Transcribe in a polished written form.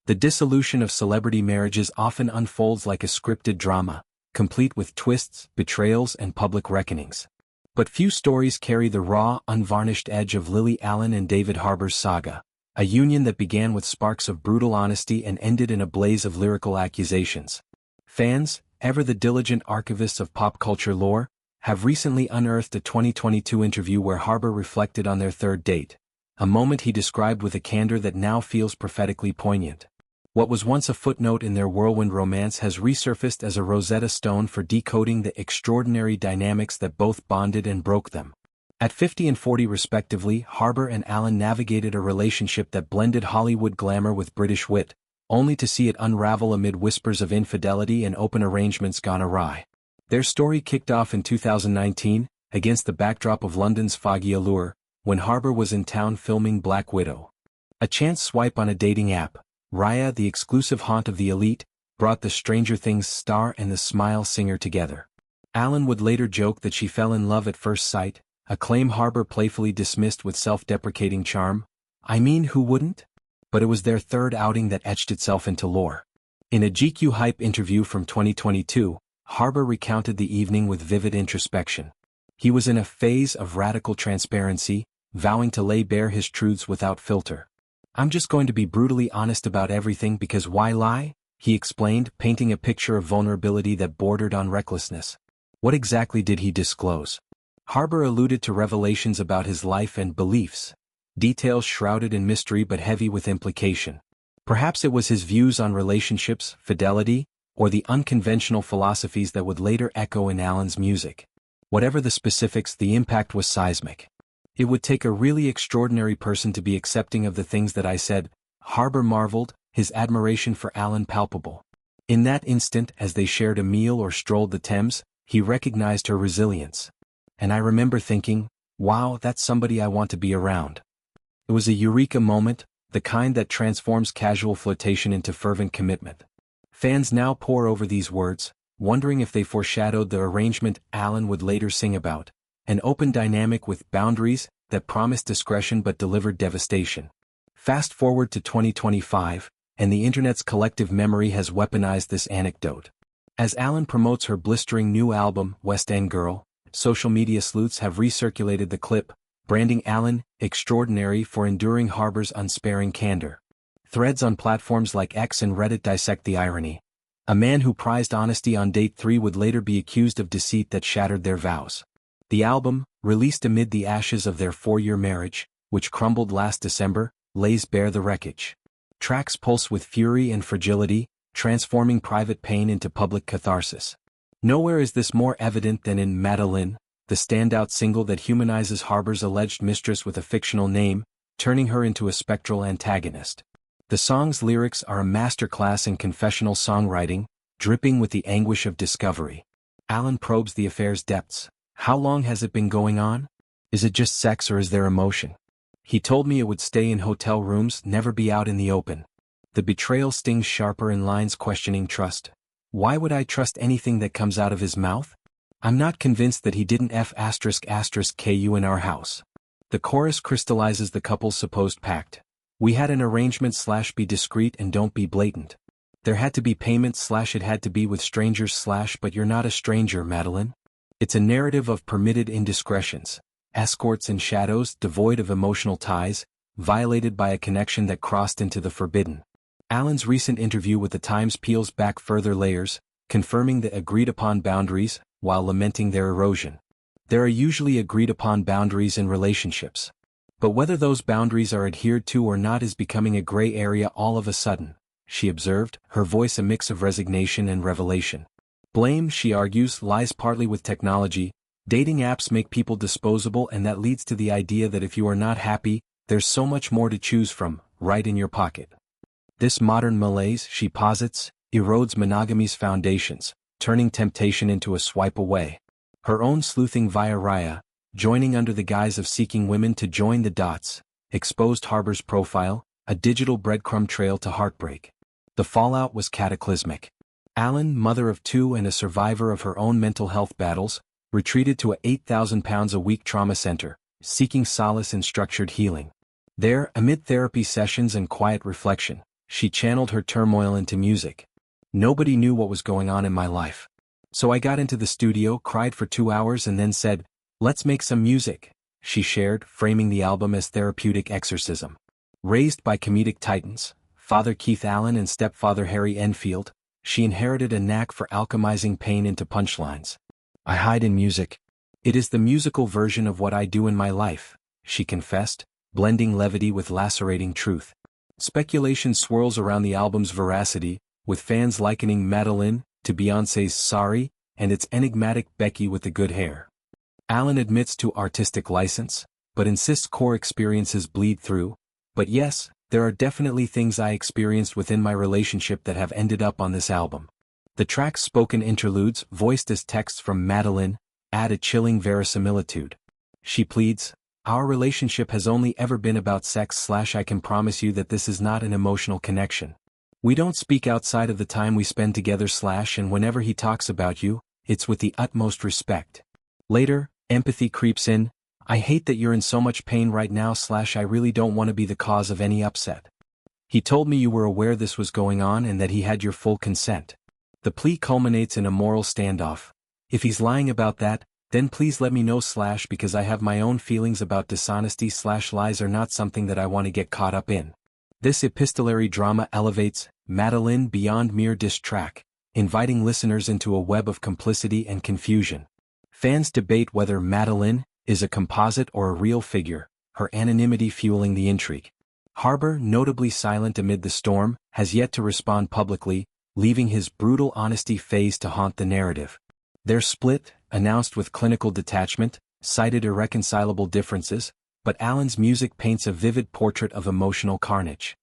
The dissolution of celebrity marriages often unfolds like a scripted drama, complete with twists, betrayals, and public reckonings. But few stories carry the raw, unvarnished edge of Lily Allen and David Harbour's saga, a union that began with sparks of brutal honesty and ended in a blaze of lyrical accusations. Fans, ever the diligent archivists of pop culture lore, have recently unearthed a 2022 interview where Harbour reflected on their third date, a moment he described with a candor that now feels prophetically poignant. What was once a footnote in their whirlwind romance has resurfaced as a Rosetta Stone for decoding the extraordinary dynamics that both bonded and broke them. At 50 and 40 respectively, Harbour and Allen navigated a relationship that blended Hollywood glamour with British wit, only to see it unravel amid whispers of infidelity and open arrangements gone awry. Their story kicked off in 2019, against the backdrop of London's foggy allure, when Harbour was in town filming Black Widow. A chance swipe on a dating app, Raya, the exclusive haunt of the elite, brought the Stranger Things star and the Smile singer together. Allen would later joke that she fell in love at first sight, a claim Harbour playfully dismissed with self-deprecating charm. I mean, who wouldn't? But it was their third outing that etched itself into lore. In a GQ Hype interview from 2022, Harbour recounted the evening with vivid introspection. He was in a phase of radical transparency, vowing to lay bare his truths without filter. I'm just going to be brutally honest about everything because why lie? He explained, painting a picture of vulnerability that bordered on recklessness. What exactly did he disclose? Harbour alluded to revelations about his life and beliefs, details shrouded in mystery but heavy with implication. Perhaps it was his views on relationships, fidelity, or the unconventional philosophies that would later echo in Allen's music. Whatever the specifics, the impact was seismic. It would take a really extraordinary person to be accepting of the things that I said, Harbour marveled, his admiration for Allen palpable. In that instant, as they shared a meal or strolled the Thames, he recognized her resilience. And I remember thinking, wow, that's somebody I want to be around. It was a eureka moment, the kind that transforms casual flirtation into fervent commitment. Fans now pore over these words, wondering if they foreshadowed the arrangement Allen would later sing about. An open dynamic with boundaries that promised discretion but delivered devastation. Fast forward to 2025, and the internet's collective memory has weaponized this anecdote. As Allen promotes her blistering new album, West End Girl, social media sleuths have recirculated the clip, branding Allen extraordinary for enduring Harbour's unsparing candor. Threads on platforms like X and Reddit dissect the irony. A man who prized honesty on date 3 would later be accused of deceit that shattered their vows. The album, released amid the ashes of their 4-year marriage, which crumbled last December, lays bare the wreckage. Tracks pulse with fury and fragility, transforming private pain into public catharsis. Nowhere is this more evident than in Madeline, the standout single that humanizes Harbour's alleged mistress with a fictional name, turning her into a spectral antagonist. The song's lyrics are a masterclass in confessional songwriting, dripping with the anguish of discovery. Allen probes the affair's depths. How long has it been going on? Is it just sex or is there emotion? He told me it would stay in hotel rooms, never be out in the open. The betrayal stings sharper in lines questioning trust. Why would I trust anything that comes out of his mouth? I'm not convinced that he didn't ***ku in our house. The chorus crystallizes the couple's supposed pact. We had an arrangement / be discreet and don't be blatant. There had to be payment / it had to be with strangers / but you're not a stranger, Madeline. It's a narrative of permitted indiscretions, escorts and shadows devoid of emotional ties, violated by a connection that crossed into the forbidden. Allen's recent interview with The Times peels back further layers, confirming the agreed-upon boundaries, while lamenting their erosion. There are usually agreed-upon boundaries in relationships. But whether those boundaries are adhered to or not is becoming a gray area all of a sudden, she observed, her voice a mix of resignation and revelation. Blame, she argues, lies partly with technology. Dating apps make people disposable, and that leads to the idea that if you are not happy, there's so much more to choose from, right in your pocket. This modern malaise, she posits, erodes monogamy's foundations, turning temptation into a swipe away. Her own sleuthing via Raya, joining under the guise of seeking women to join the dots, exposed Harbour's profile, a digital breadcrumb trail to heartbreak. The fallout was cataclysmic. Allen, mother of 2 and a survivor of her own mental health battles, retreated to a £8,000 a week trauma center, seeking solace in structured healing. There, amid therapy sessions and quiet reflection, She channeled her turmoil into music. Nobody knew what was going on in my life. So I got into the studio, cried for 2 hours and then said, "Let's make some music," she shared, framing the album as therapeutic exorcism. Raised by comedic titans, Father Keith Allen and stepfather Harry Enfield, she inherited a knack for alchemizing pain into punchlines. "I hide in music. It is the musical version of what I do in my life," she confessed, blending levity with lacerating truth. Speculation swirls around the album's veracity, with fans likening Madeline to Beyoncé's Sorry and its enigmatic Becky with the good hair. Allen admits to artistic license, but insists core experiences bleed through. "But yes, there are definitely things I experienced within my relationship that have ended up on this album." The track's spoken interludes, voiced as texts from Madeline, add a chilling verisimilitude. She pleads, "Our relationship has only ever been about sex / I can promise you that this is not an emotional connection. We don't speak outside of the time we spend together / and whenever he talks about you, it's with the utmost respect." Later, empathy creeps in. "I hate that you're in so much pain right now / I really don't want to be the cause of any upset. He told me you were aware this was going on and that he had your full consent." The plea culminates in a moral standoff. "If he's lying about that, then please let me know / because I have my own feelings about dishonesty / lies are not something that I want to get caught up in." This epistolary drama elevates Madeline beyond mere diss track, inviting listeners into a web of complicity and confusion. Fans debate whether Madeline is a composite or a real figure, her anonymity fueling the intrigue. Harbour, notably silent amid the storm, has yet to respond publicly, leaving his brutal honesty phase to haunt the narrative. Their split, announced with clinical detachment, cited irreconcilable differences, but Allen's music paints a vivid portrait of emotional carnage.